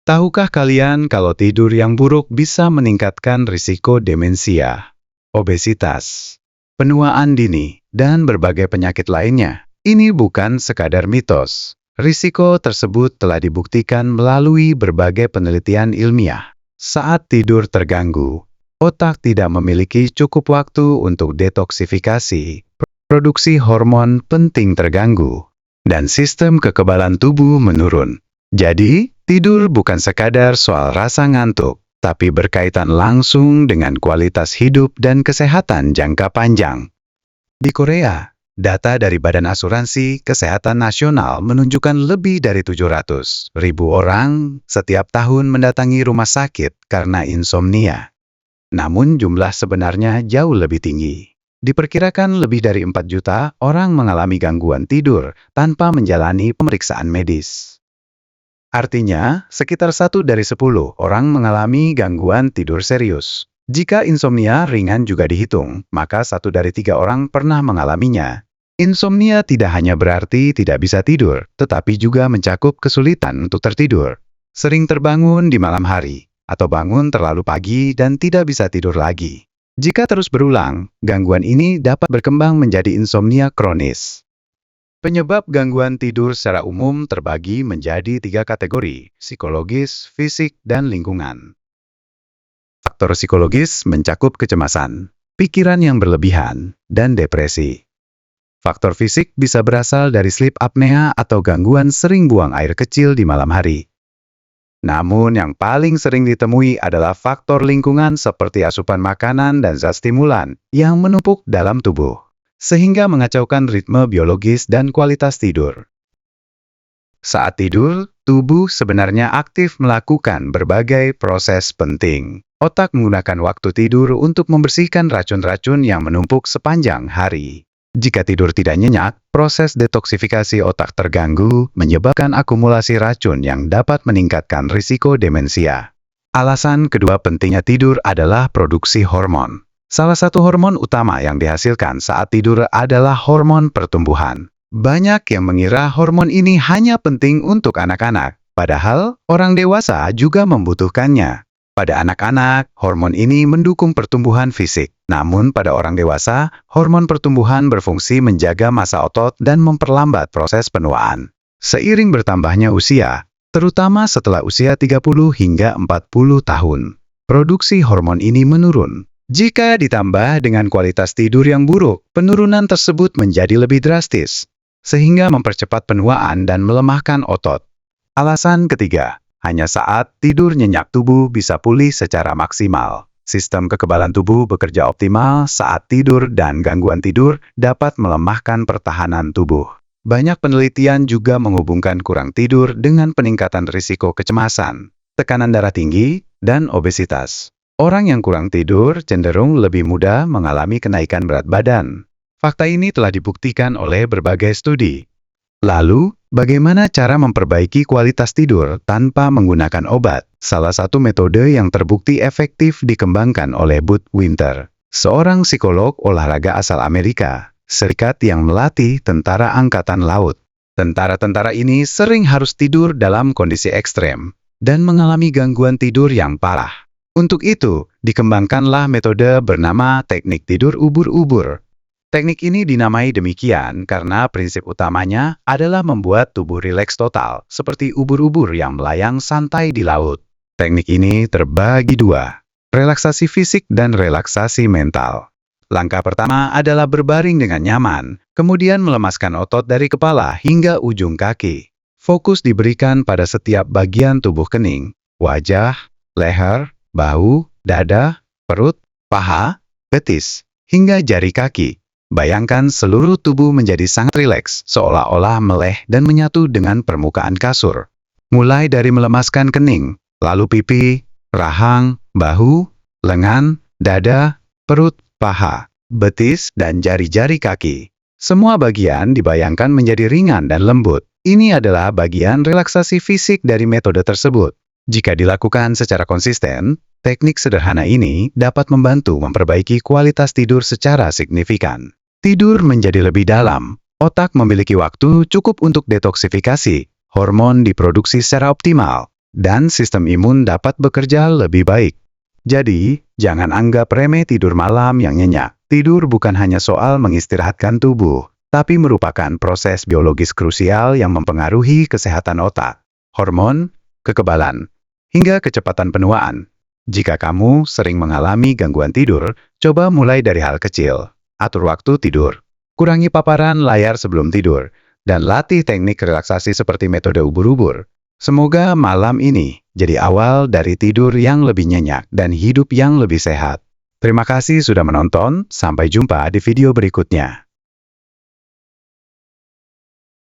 Tahukah kalian kalau tidur yang buruk bisa meningkatkan risiko demensia, obesitas, penuaan dini, dan berbagai penyakit lainnya? Ini bukan sekadar mitos. Risiko tersebut telah dibuktikan melalui berbagai penelitian ilmiah. Saat tidur terganggu, otak tidak memiliki cukup waktu untuk detoksifikasi, produksi hormon penting terganggu, dan sistem kekebalan tubuh menurun. Jadi, tidur bukan sekadar soal rasa ngantuk, tapi berkaitan langsung dengan kualitas hidup dan kesehatan jangka panjang. Di Korea, data dari Badan Asuransi Kesehatan Nasional menunjukkan lebih dari 700.000 orang setiap tahun mendatangi rumah sakit karena insomnia. Namun jumlah sebenarnya jauh lebih tinggi. Diperkirakan lebih dari 4 juta orang mengalami gangguan tidur tanpa menjalani pemeriksaan medis. Artinya, sekitar 1 dari 10 orang mengalami gangguan tidur serius. Jika insomnia ringan juga dihitung, maka 1 dari 3 orang pernah mengalaminya. Insomnia tidak hanya berarti tidak bisa tidur, tetapi juga mencakup kesulitan untuk tertidur. Sering terbangun di malam hari, atau bangun terlalu pagi dan tidak bisa tidur lagi. Jika terus berulang, gangguan ini dapat berkembang menjadi insomnia kronis. Penyebab gangguan tidur secara umum terbagi menjadi 3 kategori: psikologis, fisik, dan lingkungan. Faktor psikologis mencakup kecemasan, pikiran yang berlebihan, dan depresi. Faktor fisik bisa berasal dari sleep apnea atau gangguan sering buang air kecil di malam hari. Namun yang paling sering ditemui adalah faktor lingkungan seperti asupan makanan dan zat stimulan yang menumpuk dalam tubuh, sehingga mengacaukan ritme biologis dan kualitas tidur. Saat tidur, tubuh sebenarnya aktif melakukan berbagai proses penting. Otak menggunakan waktu tidur untuk membersihkan racun-racun yang menumpuk sepanjang hari. Jika tidur tidak nyenyak, proses detoksifikasi otak terganggu, menyebabkan akumulasi racun yang dapat meningkatkan risiko demensia. Alasan kedua pentingnya tidur adalah produksi hormon. Salah satu hormon utama yang dihasilkan saat tidur adalah hormon pertumbuhan. Banyak yang mengira hormon ini hanya penting untuk anak-anak, padahal orang dewasa juga membutuhkannya. Pada anak-anak, hormon ini mendukung pertumbuhan fisik. Namun pada orang dewasa, hormon pertumbuhan berfungsi menjaga massa otot dan memperlambat proses penuaan. Seiring bertambahnya usia, terutama setelah usia 30 hingga 40 tahun, produksi hormon ini menurun. Jika ditambah dengan kualitas tidur yang buruk, penurunan tersebut menjadi lebih drastis, sehingga mempercepat penuaan dan melemahkan otot. Alasan ketiga, hanya saat tidur nyenyak tubuh bisa pulih secara maksimal. Sistem kekebalan tubuh bekerja optimal saat tidur dan gangguan tidur dapat melemahkan pertahanan tubuh. Banyak penelitian juga menghubungkan kurang tidur dengan peningkatan risiko kecemasan, tekanan darah tinggi, dan obesitas. Orang yang kurang tidur cenderung lebih mudah mengalami kenaikan berat badan. Fakta ini telah dibuktikan oleh berbagai studi. Lalu, bagaimana cara memperbaiki kualitas tidur tanpa menggunakan obat? Salah satu metode yang terbukti efektif dikembangkan oleh Bud Winter, seorang psikolog olahraga asal Amerika Serikat yang melatih tentara angkatan laut. Tentara-tentara ini sering harus tidur dalam kondisi ekstrem dan mengalami gangguan tidur yang parah. Untuk itu, dikembangkanlah metode bernama teknik tidur ubur-ubur. Teknik ini dinamai demikian karena prinsip utamanya adalah membuat tubuh rileks total, seperti ubur-ubur yang melayang santai di laut. Teknik ini terbagi 2, relaksasi fisik dan relaksasi mental. Langkah pertama adalah berbaring dengan nyaman, kemudian melemaskan otot dari kepala hingga ujung kaki. Fokus diberikan pada setiap bagian tubuh kening, wajah, leher, bahu, dada, perut, paha, betis, hingga jari kaki. Bayangkan seluruh tubuh menjadi sangat rileks, seolah-olah meleleh dan menyatu dengan permukaan kasur. Mulai dari melemaskan kening, lalu pipi, rahang, bahu, lengan, dada, perut, paha, betis, dan jari-jari kaki. Semua bagian dibayangkan menjadi ringan dan lembut. Ini adalah bagian relaksasi fisik dari metode tersebut. Jika dilakukan secara konsisten, teknik sederhana ini dapat membantu memperbaiki kualitas tidur secara signifikan. Tidur menjadi lebih dalam, otak memiliki waktu cukup untuk detoksifikasi, hormon diproduksi secara optimal, dan sistem imun dapat bekerja lebih baik. Jadi, jangan anggap remeh tidur malam yang nyenyak. Tidur bukan hanya soal mengistirahatkan tubuh, tapi merupakan proses biologis krusial yang mempengaruhi kesehatan otak, hormon, kekebalan, hingga kecepatan penuaan. Jika kamu sering mengalami gangguan tidur, coba mulai dari hal kecil. Atur waktu tidur, kurangi paparan layar sebelum tidur, dan latih teknik relaksasi seperti metode ubur-ubur. Semoga malam ini jadi awal dari tidur yang lebih nyenyak dan hidup yang lebih sehat. Terima kasih sudah menonton, sampai jumpa di video berikutnya.